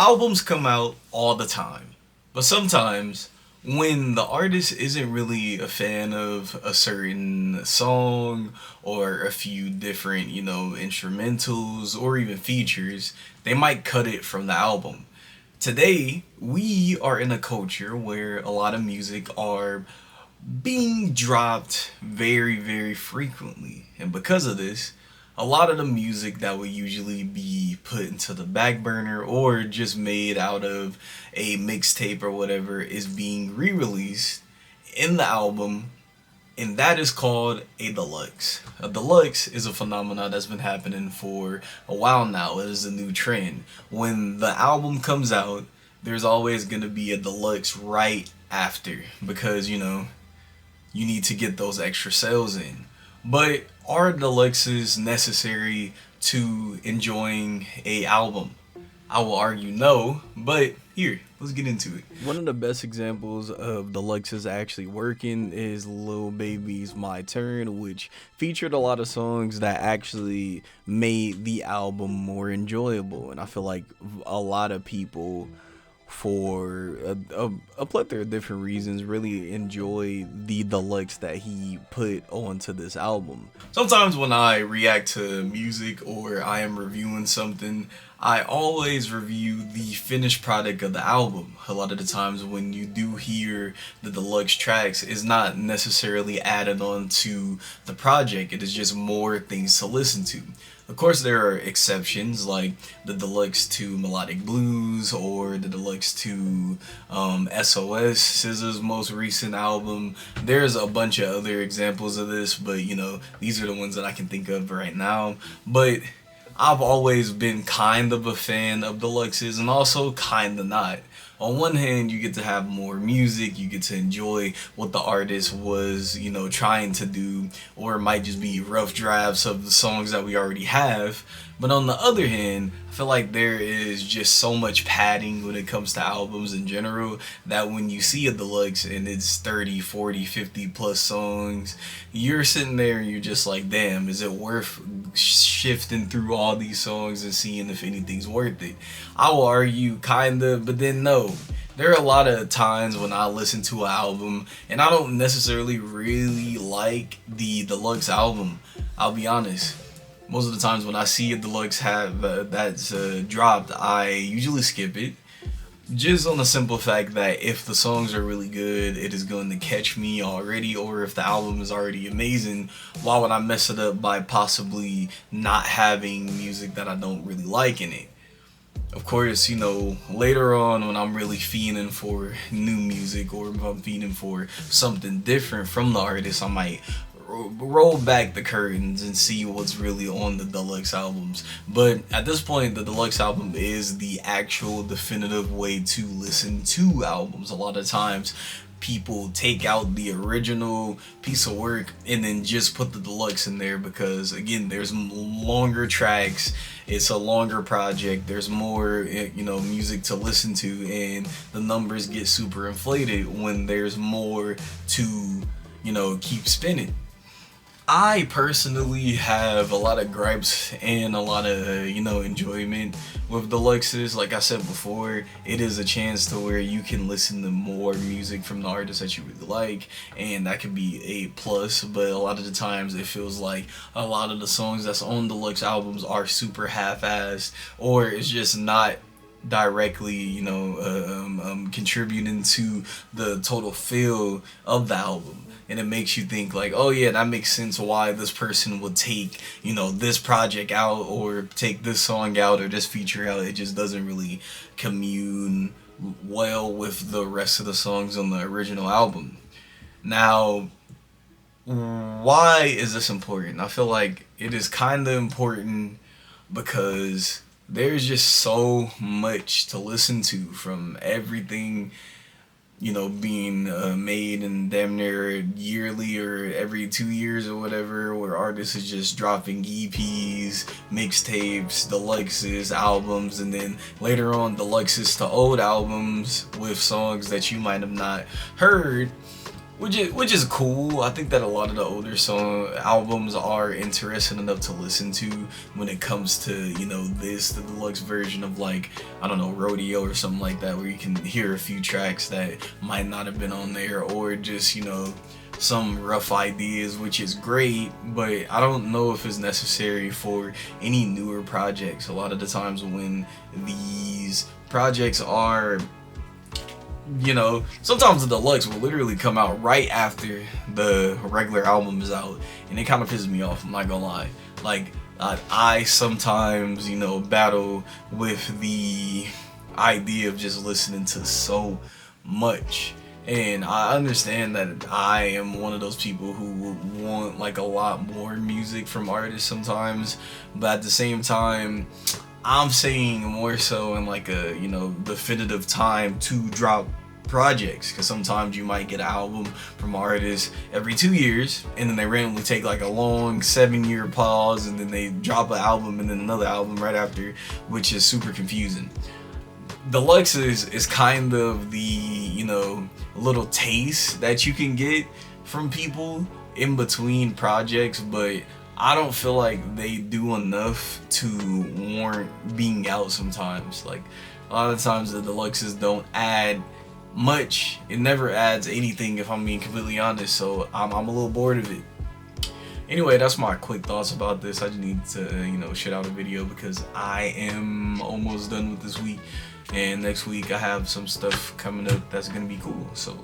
albums come out all the time, but sometimes when the artist isn't really a fan of a certain song or a few different, instrumentals or even features, they might cut it from the album. Today, we are in a culture where a lot of music are being dropped very, very frequently. And because of this, a lot of the music that would usually be put into the back burner or just made out of a mixtape or whatever is being re released in the album, and that is called a deluxe. A deluxe is a phenomenon that's been happening for a while now. It is a new trend. When the album comes out, there's always going to be a deluxe right after because, you need to get those extra sales in. But are deluxes necessary to enjoying a album? I will argue no, but here, let's get into it. One of the best examples of deluxes actually working is Lil Baby's My Turn, which featured a lot of songs that actually made the album more enjoyable. And I feel like a lot of people, for a plethora of different reasons, really enjoy the deluxe that he put onto this album. Sometimes when I react to music or I am reviewing something, I always review the finished product of the album. A lot of the times when you do hear the deluxe tracks, it's not necessarily added on to the project, it is just more things to listen to. Of course, there are exceptions like the deluxe to Melodic Blues or the deluxe to SOS, SZA's most recent album. There's a bunch of other examples of this, but these are the ones that I can think of right now. But I've always been kind of a fan of deluxes and also kind of not. On one hand, you get to have more music, you get to enjoy what the artist was, trying to do, or it might just be rough drafts of the songs that we already have. But on the other hand, I feel like there is just so much padding when it comes to albums in general that when you see a deluxe and it's 30, 40, 50 plus songs, you're sitting there and you're just like, damn, is it worth shifting through all these songs and seeing if anything's worth it? I will argue kinda, but then no. There are a lot of times when I listen to an album and I don't necessarily really like the deluxe album. I'll be honest. Most of the times when I see a deluxe that's dropped, I usually skip it. Just on the simple fact that if the songs are really good, it is going to catch me already, or if the album is already amazing, why would I mess it up by possibly not having music that I don't really like in it? Of course, later on when I'm really feeling for new music or if I'm feeling for something different from the artist, I might roll back the curtains and see what's really on the deluxe albums. But at this point, the deluxe album is the actual definitive way to listen to albums. A lot of times people take out the original piece of work and then just put the deluxe in there because, again, there's longer tracks, it's a longer project, there's more music to listen to, and the numbers get super inflated when there's more to keep spinning. I personally have a lot of gripes and a lot of, enjoyment with deluxes. Like I said before, it is a chance to where you can listen to more music from the artist that you really like, and that could be a plus. But a lot of the times it feels like a lot of the songs that's on deluxe albums are super half-assed, or it's just not directly, contributing to the total feel of the album. And it makes you think like, oh yeah, that makes sense why this person would take, this project out or take this song out or this feature out. It just doesn't really commune well with the rest of the songs on the original album. Now, why is this important? I feel like it is kind of important because there's just so much to listen to from everything being made in damn near yearly or every 2 years or whatever, where artists is just dropping EPs, mixtapes, deluxes, albums, and then later on deluxes to old albums with songs that you might have not heard. which is cool. I think that a lot of the older song albums are interesting enough to listen to when it comes to, you know, the deluxe version of, like, I don't know, Rodeo or something like that, where you can hear a few tracks that might not have been on there, or just, you know, some rough ideas, which is great, but I don't know if it's necessary for any newer projects. A lot of the times when these projects are, you know, sometimes the deluxe will literally come out right after the regular album is out, and it kind of pisses me off, I'm not gonna lie. Like, I sometimes, you know, battle with the idea of just listening to so much. And I understand that I am one of those people who would want, like, a lot more music from artists sometimes, but at the same time, I'm saying more so in, like, a, you know, definitive time to drop projects, because sometimes you might get an album from artists every 2 years, and then they randomly take, like, a long 7-year pause, and then they drop an album and then another album right after, which is super confusing. Deluxe is kind of the, you know, little taste that you can get from people in between projects, but I don't feel like they do enough to warrant being out sometimes. Like, a lot of times the deluxes don't add much. It never adds anything, if I'm being completely honest, so I'm a little bored of it. Anyway, that's my quick thoughts about this. I just need to, you know, shit out a video because I am almost done with this week. And next week I have some stuff coming up that's gonna be cool. So